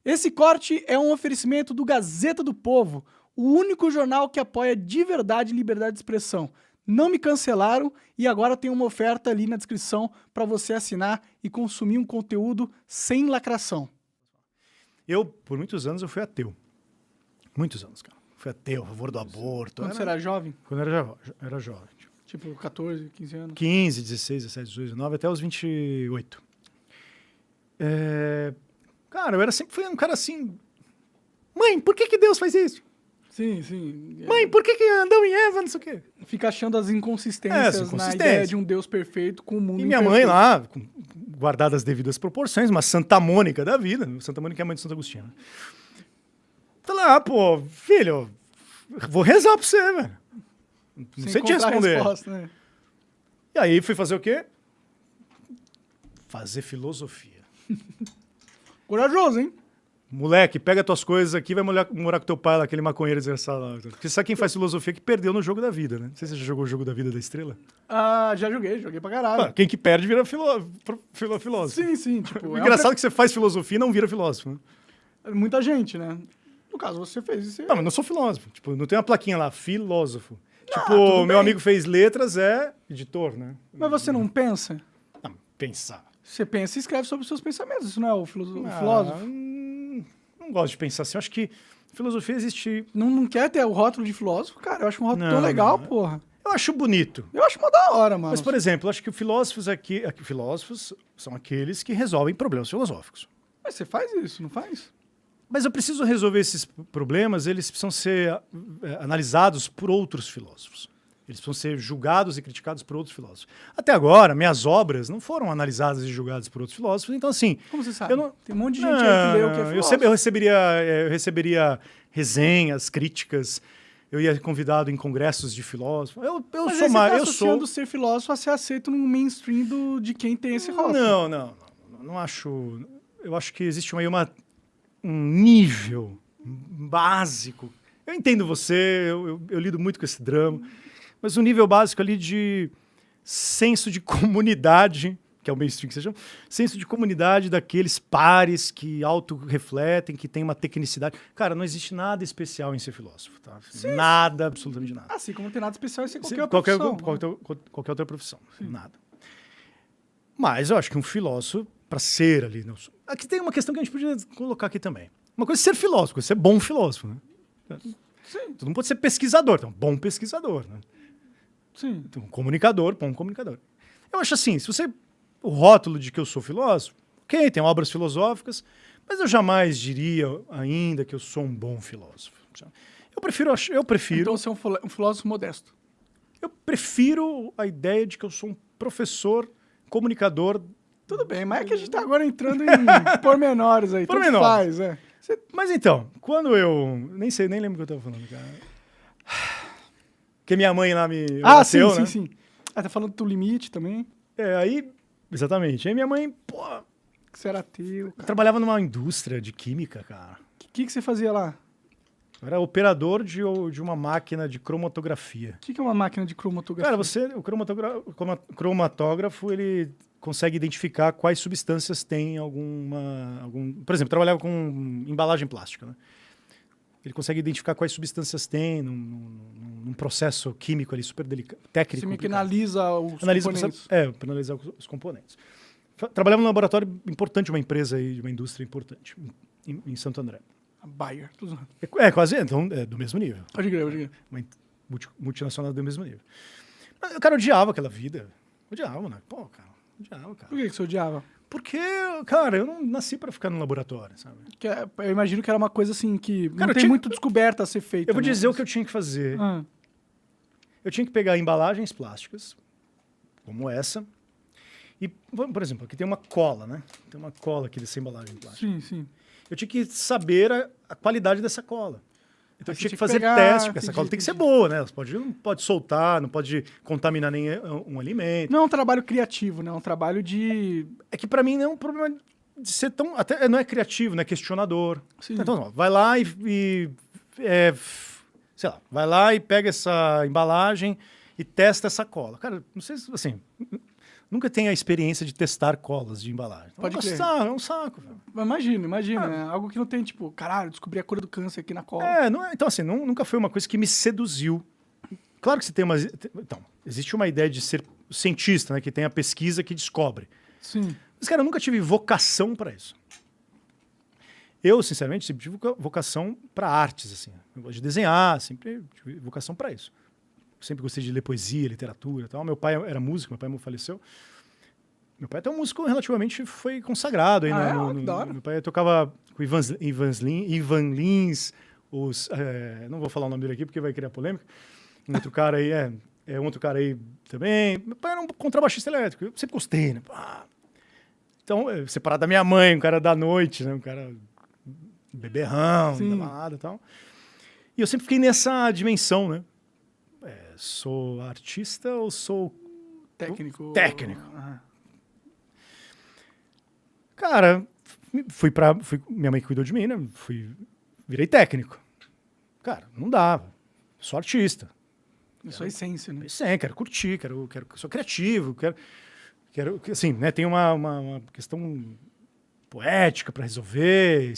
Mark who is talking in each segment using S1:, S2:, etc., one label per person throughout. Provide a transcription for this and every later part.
S1: Esse corte é um oferecimento do Gazeta do Povo, o único jornal que apoia de verdade liberdade de expressão. Não me cancelaram e agora tem uma oferta ali na descrição para você assinar e consumir um conteúdo sem lacração.
S2: Por muitos anos, eu fui ateu. Muitos anos, cara. Fui ateu, a favor do aborto.
S1: Quando você era jovem?
S2: Quando eu era jovem.
S1: Tipo 14, 15 anos?
S2: 15, 16, 17, 18, 19, até os 28. Cara, sempre fui um cara assim... Mãe, por que Deus faz isso?
S1: Sim, sim.
S2: Mãe, por que Adão e Eva, não sei o quê?
S1: Fica achando as inconsistências na ideia de um Deus perfeito com o mundo
S2: imperfeito. E minha mãe lá, guardadas as devidas proporções, uma Santa Mônica da vida. Santa Mônica é a mãe de Santo Agostinho. Tá lá, pô, filho, vou rezar pra você, velho. Não sei te responder.
S1: Resposta, né?
S2: E aí fui fazer o quê? Fazer filosofia.
S1: Corajoso, hein?
S2: Moleque, pega tuas coisas aqui, vai morar com teu pai lá, aquele maconheiro desgraçado lá. Porque sabe quem faz filosofia que perdeu no jogo da vida, né? Não sei se você já jogou o jogo da vida da estrela.
S1: Ah, já joguei pra caralho.
S2: Quem que perde vira filósofo.
S1: Sim, sim. Tipo,
S2: o engraçado é que você faz filosofia e não vira filósofo. Né?
S1: Muita gente, né? No caso, você fez isso.
S2: Não, mas não sou filósofo. Tipo, não tem uma plaquinha lá, filósofo.
S1: Não,
S2: tipo, meu amigo fez letras, é editor, né?
S1: Mas você não pensa?
S2: Não, pensar.
S1: Você pensa e escreve sobre os seus pensamentos. Isso não é o filósofo?
S2: Não gosto de pensar assim. Eu acho que filosofia existe...
S1: Não quer ter o rótulo de filósofo? Cara, eu acho um rótulo tão legal, porra.
S2: Eu acho bonito.
S1: Eu acho uma da hora, mano.
S2: Mas, por exemplo, eu acho que filósofos filósofos são aqueles que resolvem problemas filosóficos.
S1: Mas você faz isso, não faz?
S2: Mas eu preciso resolver esses problemas, eles precisam ser analisados por outros filósofos. Eles precisam ser julgados e criticados por outros filósofos. Até agora, minhas obras não foram analisadas e julgadas por outros filósofos, então assim...
S1: Como você sabe? Tem um monte de gente aí que lê o que é filósofo.
S2: Eu receberia resenhas, críticas, eu ia convidado em congressos de filósofos.
S1: Mas você tá associando ser filósofo a ser aceito no mainstream de quem tem esse rótulo.
S2: Não acho... Eu acho que existe um nível básico. Eu entendo você, eu lido muito com esse drama, mas um nível básico ali de senso de comunidade, que é o mainstream que você chama, senso de comunidade daqueles pares que autorrefletem, que tem uma tecnicidade. Cara, não existe nada especial em ser filósofo, tá?
S1: Sim.
S2: Nada, absolutamente nada.
S1: Assim como não tem nada especial em ser qualquer
S2: outra profissão. Nada. Mas eu acho que um filósofo, para ser ali... Aqui tem uma questão que a gente podia colocar aqui também. Uma coisa é ser filósofo, ser bom filósofo, né?
S1: Sim.
S2: Tu não pode ser pesquisador, então bom pesquisador, né?
S1: Sim.
S2: Então, comunicador, bom comunicador. Eu acho assim, se você... O rótulo de que eu sou filósofo, ok, tem obras filosóficas, mas eu jamais diria ainda que eu sou um bom filósofo. Eu prefiro...
S1: Então você é um filósofo modesto.
S2: Eu prefiro a ideia de que eu sou um professor, comunicador...
S1: Tudo bem, mas é que a gente tá agora entrando em pormenores aí.
S2: Pormenores.
S1: Faz,
S2: Mas então, quando eu... Nem lembro o que eu tava falando, cara. Porque minha mãe lá me...
S1: sim,
S2: né?
S1: sim. Tá falando do limite também.
S2: Aí... Exatamente. Aí minha mãe,
S1: Que você era ateu, cara.
S2: trabalhava numa indústria de química, cara.
S1: O que você fazia lá?
S2: Eu era operador de uma máquina de cromatografia.
S1: O que é uma máquina de cromatografia?
S2: Cara, o cromatógrafo, ele consegue identificar quais substâncias tem Por exemplo, trabalhava com embalagem plástica, né? Ele consegue identificar quais substâncias tem num processo químico ali super delicado, técnico.
S1: Você meio que analisa os componentes.
S2: Para analisar os componentes. Trabalhava num laboratório importante, uma empresa aí, de uma indústria importante, em Santo André.
S1: A Bayer.
S2: Quase, então, é do mesmo nível.
S1: Pode crer.
S2: Uma multinacional do mesmo nível. Mas o cara odiava aquela vida. Odiava, né? Odiava, cara.
S1: Por que você odiava?
S2: Porque, cara, eu não nasci para ficar no laboratório, sabe?
S1: Eu imagino que era uma coisa assim que não tem muito descoberta a ser feita.
S2: Eu vou dizer o que eu tinha que fazer. Eu tinha que pegar embalagens plásticas, como essa, e, por exemplo, aqui tem uma cola, né? Tem uma cola aqui dessa embalagem plástica.
S1: Sim.
S2: Eu tinha que saber a qualidade dessa cola. Então eu tinha que fazer
S1: pegar,
S2: teste, porque essa cola tem que ser boa, né? Não pode soltar, não pode contaminar nem um alimento.
S1: Não é um trabalho criativo, né? É um trabalho de...
S2: É que para mim não é um problema de ser tão... Até não é criativo, não é questionador.
S1: Sim.
S2: Então, vai lá sei lá, vai lá e pega essa embalagem e testa essa cola. Cara, não sei se, assim... nunca tem a experiência de testar colas de embalagem. Então,
S1: Pode crer.
S2: é um saco. Velho.
S1: Imagina. É algo que não tem, tipo, caralho, descobri a cura do câncer aqui na cola.
S2: Então assim, nunca foi uma coisa que me seduziu. Claro que você tem Então, existe uma ideia de ser cientista, né? Que tem a pesquisa que descobre.
S1: Sim.
S2: Mas, cara, eu nunca tive vocação para isso. Eu, sinceramente, sempre tive vocação para artes, assim. Eu gosto de desenhar, sempre tive vocação para isso. Eu sempre gostei de ler poesia, literatura e tal. Meu pai era músico, meu pai faleceu. Meu pai até um músico relativamente foi consagrado. Aí
S1: Que da hora.
S2: Meu pai tocava com Ivan Lins, não vou falar o nome dele aqui porque vai criar polêmica. Um outro cara aí, um outro cara aí também. Meu pai era um contrabaixista elétrico, eu sempre gostei, né? Então, separado da minha mãe, um cara da noite, né? Um cara beberrão, da balada e tal. E eu sempre fiquei nessa dimensão, né? Sou artista ou sou...
S1: Técnico.
S2: Cara, minha mãe cuidou de mim, né? Virei técnico. Cara, não dava. Sou artista.
S1: É sua essência, né?
S2: Sim, quero curtir, sou criativo, quero assim, né? Tem uma questão poética para resolver.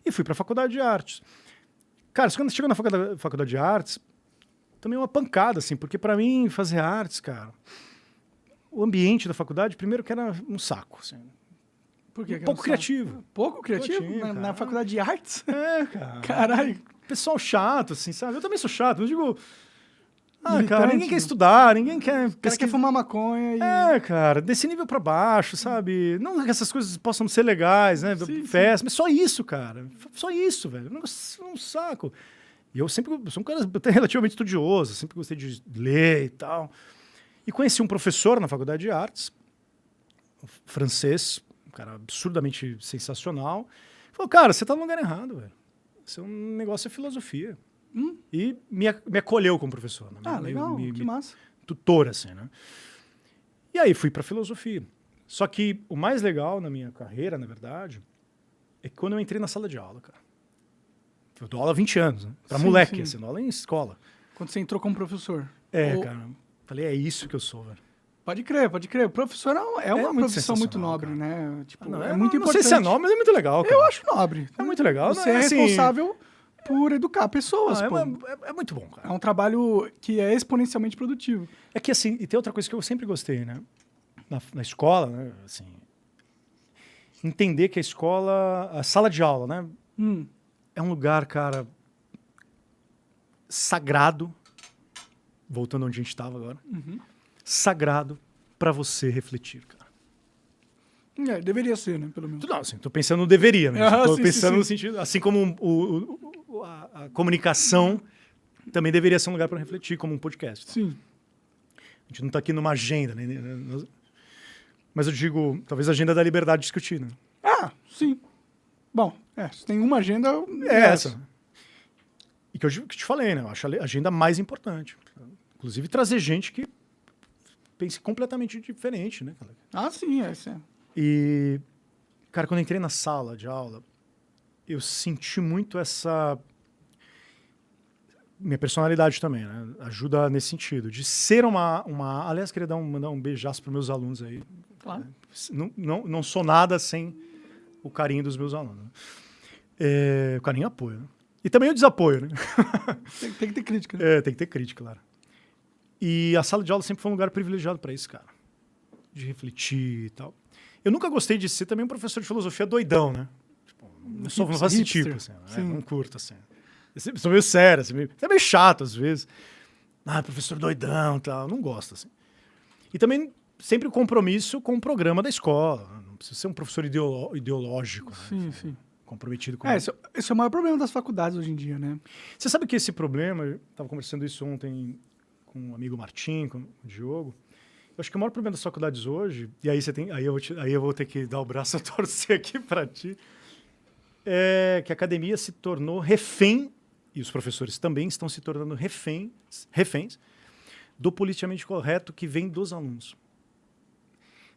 S2: E fui para a faculdade de artes. Cara, quando chegou na faculdade de artes, também é uma pancada, assim, porque para mim fazer artes, cara, o ambiente da faculdade, primeiro que era um saco, assim.
S1: Por quê?
S2: Pouco criativo.
S1: Pouco criativo? Na faculdade de artes?
S2: Cara.
S1: Caralho.
S2: Pessoal chato, assim, sabe? Eu também sou chato, não digo...
S1: Militante,
S2: cara, ninguém quer estudar, ninguém quer...
S1: O cara quer fumar maconha e...
S2: cara, desse nível pra baixo, sabe? Não que essas coisas possam ser legais, né? Festa, mas só isso, cara. Só isso, velho. Um saco. E eu sempre sou um cara relativamente estudioso, sempre gostei de ler e tal. E conheci um professor na faculdade de artes, francês, um cara absurdamente sensacional. Falou, cara, você tá no lugar errado, velho. Seu negócio é filosofia. E me acolheu como professor. Né?
S1: Legal, que massa.
S2: Tutor, assim, né? E aí fui para filosofia. Só que o mais legal na minha carreira, na verdade, é que quando eu entrei na sala de aula, cara. Eu dou aula há 20 anos, né? Pra moleque, assim, dou aula em escola.
S1: Quando você entrou como professor.
S2: Cara. Falei, é isso que eu sou, velho.
S1: Pode crer. O professor é uma profissão muito nobre, cara. Né? Tipo, é muito importante.
S2: Não sei se é nobre, mas é muito legal, cara.
S1: Eu acho nobre.
S2: É muito legal.
S1: Você é responsável por educar pessoas, pô.
S2: É muito bom, cara.
S1: É um trabalho que é exponencialmente produtivo.
S2: É que, assim, e tem outra coisa que eu sempre gostei, né? Na escola, né? Assim, entender que a sala de aula, né? É um lugar, cara, sagrado, voltando onde a gente estava agora, sagrado para você refletir, cara.
S1: Deveria ser, né, pelo menos.
S2: Não, assim, tô pensando no deveria, né? Tô pensando no sentido, assim como a comunicação também deveria ser um lugar para refletir, como um podcast.
S1: Sim.
S2: A gente não tá aqui numa agenda, né? Mas eu digo, talvez a agenda da liberdade de discutir, né?
S1: Sim. Bom, se tem uma agenda...
S2: É essa. E que eu te falei, né? Eu acho a agenda mais importante. Inclusive trazer gente que pense completamente diferente, né?
S1: Sim, essa é.
S2: E, cara, quando eu entrei na sala de aula, eu senti muito essa... Minha personalidade também, né? Ajuda nesse sentido. De ser uma... Aliás, queria mandar um beijaço para meus alunos aí.
S1: Claro.
S2: Não sou nada sem o carinho dos meus alunos. O carinho e apoio, né? E também o desapoio, né?
S1: Tem que ter crítica. Né?
S2: Tem que ter crítica, claro. E a sala de aula sempre foi um lugar privilegiado para isso, cara. De refletir e tal. Eu nunca gostei de ser também um professor de filosofia doidão, né? Tipo, não faço esse tipo, assim. Não curto, assim. Eu sou meio sério, assim, é meio chato às vezes. Professor doidão e tal. Não gosto, assim. E também sempre o compromisso com o programa da escola. Não precisa ser um professor ideológico.
S1: Sim,
S2: né?
S1: sim.
S2: Comprometido com...
S1: Esse é o maior problema das faculdades hoje em dia, né?
S2: Você sabe que esse problema... Eu estava conversando isso ontem com um amigo Martim, com o Diogo. Eu acho que o maior problema das faculdades hoje... E aí, eu vou ter que dar o braço a torcer aqui para ti. É que a academia se tornou refém, e os professores também estão se tornando reféns do politicamente correto que vem dos alunos.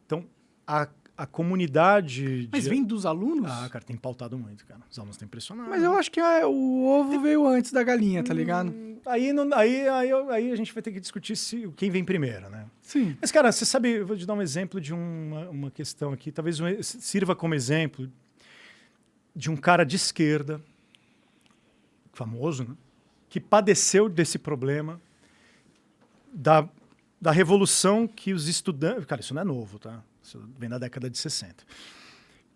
S2: Então, a comunidade...
S1: Mas vem dos alunos?
S2: Ah, cara, tem pautado muito, cara. Os alunos estão impressionados.
S1: Mas eu acho que o ovo veio antes da galinha, tá ligado?
S2: Aí a gente vai ter que discutir quem vem primeiro, né?
S1: Sim.
S2: Mas, cara, você sabe, eu vou te dar um exemplo de uma questão aqui, talvez sirva como exemplo de um cara de esquerda, famoso, né? Que padeceu desse problema da revolução que os estudantes... Cara, isso não é novo, tá? Isso vem da década de 60.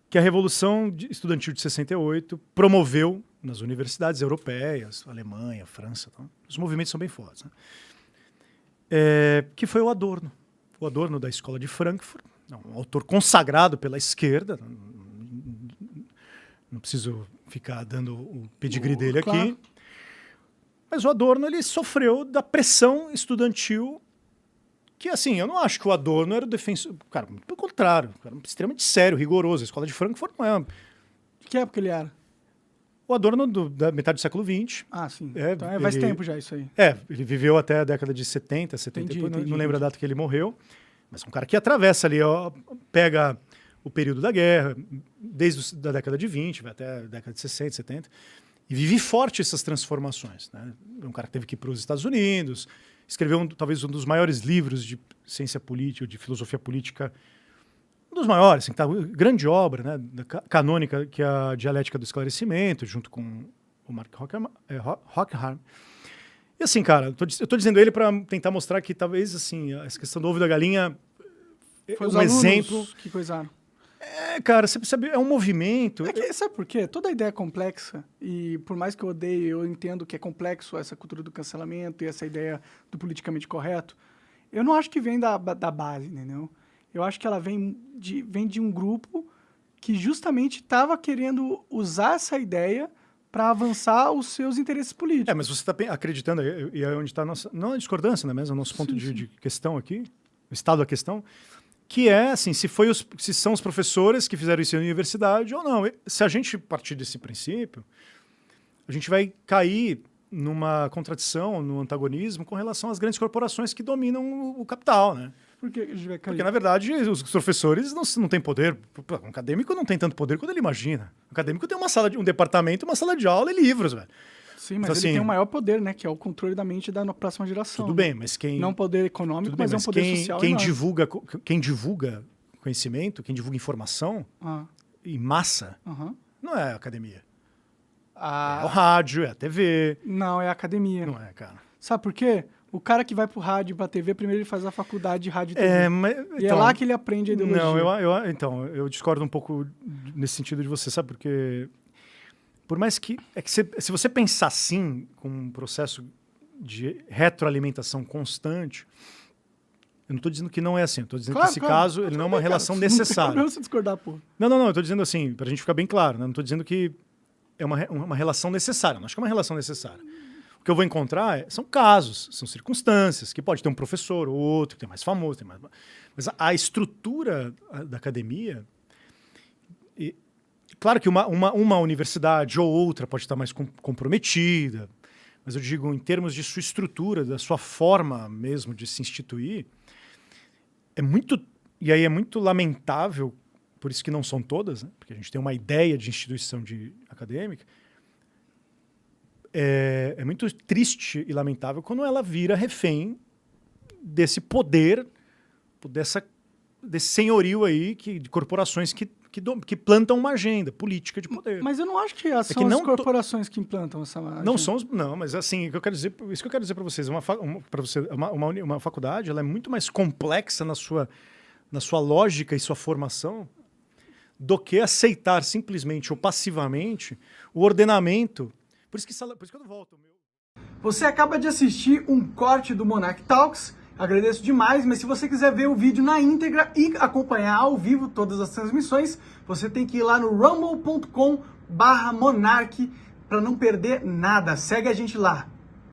S2: Que a Revolução Estudantil de 68 promoveu nas universidades europeias, Alemanha, França, tá? Os movimentos são bem fortes, né? Que foi o Adorno. O Adorno da Escola de Frankfurt, um autor consagrado pela esquerda. Não preciso ficar dando o pedigree dele aqui.
S1: Claro.
S2: Mas o Adorno ele sofreu da pressão estudantil que, assim, eu não acho que o Adorno era o defensor... Cara, muito pelo contrário. Era extremamente sério, rigoroso. A Escola de Frankfurt não é...
S1: Que época ele era?
S2: O Adorno da metade do século XX.
S1: Ah, sim. Então faz tempo já isso aí.
S2: Ele viveu até a década de 70, não lembro a data que ele morreu. Mas é um cara que atravessa ali, ó, pega o período da guerra, desde a década de 20, vai até a década de 60, 70, e vive forte essas transformações, né? É um cara que teve que ir para os Estados Unidos, escreveu talvez um dos maiores livros de ciência política, de filosofia política, um dos maiores, assim, grande obra, né, canônica, que é a Dialética do Esclarecimento, junto com o Mark Horkheimer. E assim, cara, eu tô dizendo ele para tentar mostrar que talvez assim, essa questão do ovo e da galinha
S1: Foi
S2: um exemplo.
S1: Que coisaram.
S2: Cara, você percebe, é um movimento.
S1: Sabe por quê? Toda ideia é complexa, e por mais que eu odeie, eu entendo que é complexo essa cultura do cancelamento e essa ideia do politicamente correto. Eu não acho que vem da base, entendeu? Eu acho que ela vem de um grupo que justamente estava querendo usar essa ideia para avançar os seus interesses políticos.
S2: Mas você está acreditando, e é onde está a nossa... Não a discordância, né, mesmo? O nosso ponto de questão aqui, o estado da questão, que é, assim, se são os professores que fizeram isso na universidade ou não. Se a gente partir desse princípio, a gente vai cair numa contradição, no antagonismo com relação às grandes corporações que dominam o capital, né?
S1: Por que a gente vai cair?
S2: Porque, na verdade, os professores não têm poder. Um acadêmico não tem tanto poder quanto ele imagina. O acadêmico tem um departamento, uma sala de aula e livros, velho.
S1: Sim, mas
S2: então,
S1: ele tem o maior poder, né? Que é o controle da mente da próxima geração.
S2: Tudo bem, mas quem...
S1: Não poder econômico, mas é um poder social
S2: quem divulga conhecimento, quem divulga informação em massa, não é a academia. É o rádio, é a TV.
S1: Não, é a academia.
S2: Não é, cara.
S1: Sabe por quê? O cara que vai pro rádio e pra TV, primeiro ele faz a faculdade de rádio e TV.
S2: E
S1: é lá que ele aprende a ideologia.
S2: Não, então, eu discordo um pouco nesse sentido de você, sabe? Porque por mais que... se você pensar assim, com um processo de retroalimentação constante, eu não estou dizendo que não é assim. Eu estou dizendo que esse caso ele não é uma relação necessária.
S1: Não se discordar, pô.
S2: Não, eu estou dizendo assim, pra gente ficar bem claro, né? Não estou dizendo que é uma relação necessária. Não acho que é uma relação necessária. O que eu vou encontrar são casos, são circunstâncias, que pode ter um professor ou outro, que tem mais famoso, tem mais... Mas a estrutura da academia... Claro que uma universidade ou outra pode estar mais comprometida, mas eu digo, em termos de sua estrutura, da sua forma mesmo de se instituir, é muito lamentável, por isso que não são todas, né? Porque a gente tem uma ideia de instituição acadêmica, é muito triste e lamentável quando ela vira refém desse poder, desse senhorio aí de corporações que plantam uma agenda política de poder.
S1: Mas eu não acho que são as corporações que implantam essa agenda.
S2: Não, mas assim, isso que eu quero dizer para vocês, uma faculdade, ela é muito mais complexa na sua lógica e sua formação do que aceitar simplesmente ou passivamente o ordenamento. Por isso que eu não volto.
S1: Você acaba de assistir um corte do Monarch Talks. Agradeço demais, mas se você quiser ver o vídeo na íntegra e acompanhar ao vivo todas as transmissões, você tem que ir lá no rumble.com/monarch para não perder nada. Segue a gente lá.